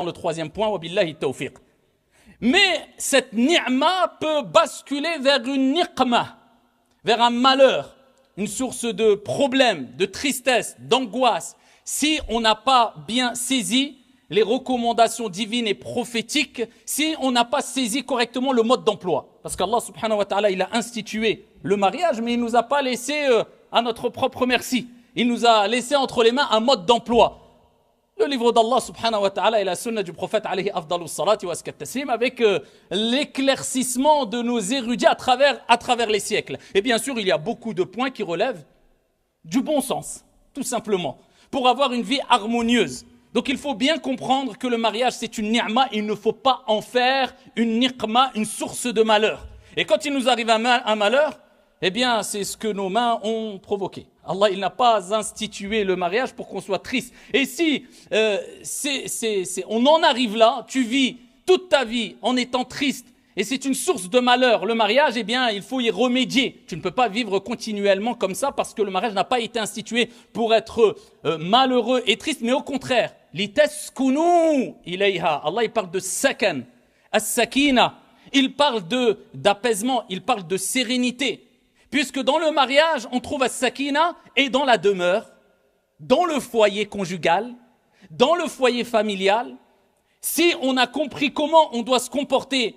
dans le troisième point, wabillahi tawfiq. Mais cette ni'ma peut basculer vers une niqma, vers un malheur, une source de problèmes, de tristesse, d'angoisse, si on n'a pas bien saisi les recommandations divines et prophétiques, si on n'a pas saisi correctement le mode d'emploi. Parce qu'Allah subhanahu wa ta'ala, il a institué le mariage, mais il ne nous a pas laissé à notre propre merci. Il nous a laissé entre les mains un mode d'emploi. Le livre d'Allah subhanahu wa ta'ala et la sunna du prophète alayhi afdalus salati wa askat taslim avec l'éclaircissement de nos érudits à travers les siècles. Et bien sûr, il y a beaucoup de points qui relèvent du bon sens, tout simplement, pour avoir une vie harmonieuse. Donc il faut bien comprendre que le mariage c'est une ni'ma, il ne faut pas en faire une niqma, une source de malheur. Et quand il nous arrive un malheur, eh bien c'est ce que nos mains ont provoqué. Allah il n'a pas institué le mariage pour qu'on soit triste. Et si on en arrive là, tu vis toute ta vie en étant triste, et c'est une source de malheur, le mariage, eh bien, il faut y remédier. Tu ne peux pas vivre continuellement comme ça parce que le mariage n'a pas été institué pour être malheureux et triste, mais au contraire, litaskunu ilayha. Allah, il parle de sakan, as-sakina. Il parle d'apaisement, il parle de sérénité. Puisque dans le mariage, on trouve as-sakina et dans la demeure, dans le foyer conjugal, dans le foyer familial. Si on a compris comment on doit se comporter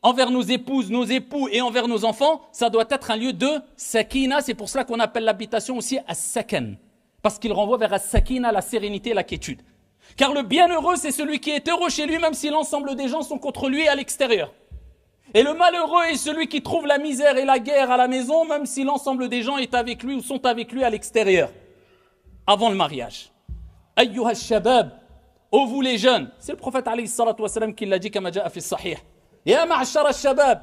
envers nos épouses, nos époux et envers nos enfants, ça doit être un lieu de sakina. C'est pour cela qu'on appelle l'habitation aussi as-sakan. Parce qu'il renvoie vers as-sakina, la sérénité et la quiétude. Car le bienheureux, c'est celui qui est heureux chez lui, même si l'ensemble des gens sont contre lui à l'extérieur. Et le malheureux est celui qui trouve la misère et la guerre à la maison, même si l'ensemble des gens est avec lui ou sont avec lui à l'extérieur. Avant le mariage. Ayyuha shabab, ô vous les jeunes. C'est le prophète alayhi salatu wassalam qui l'a dit kama ja'a fi sahih. Ya ma'ashara al-shabab,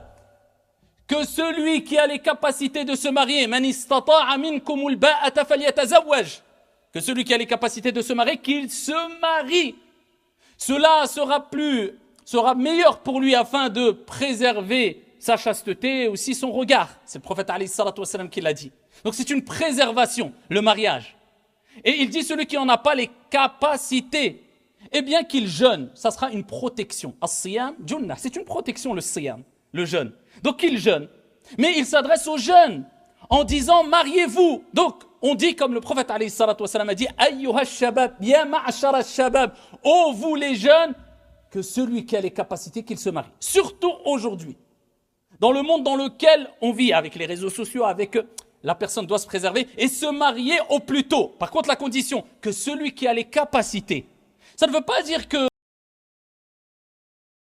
que celui qui a les capacités de se marier, man istata'a minkumul ba'ata falyatazawwaj, que celui qui a les capacités de se marier, qu'il se marie. Cela sera meilleur pour lui afin de préserver sa chasteté et aussi son regard. C'est le prophète alayhi salatu wassalam qui l'a dit. Donc c'est une préservation, le mariage. Et il dit celui qui n'en a pas les capacités, eh bien qu'il jeûne, ça sera une protection. As-siyam junnah, c'est une protection le siyam, le jeûne. Donc il jeûne, mais il s'adresse aux jeunes en disant mariez-vous. Donc on dit comme le prophète alayhi salatu wassalam a dit ayyuha shabab, ya ma'ashara shabab, ô vous les jeunes, que celui qui a les capacités qu'il se marie. Surtout aujourd'hui, dans le monde dans lequel on vit, avec les réseaux sociaux, avec la personne doit se préserver et se marier au plus tôt. Par contre la condition, que celui qui a les capacités. Ça ne veut pas dire que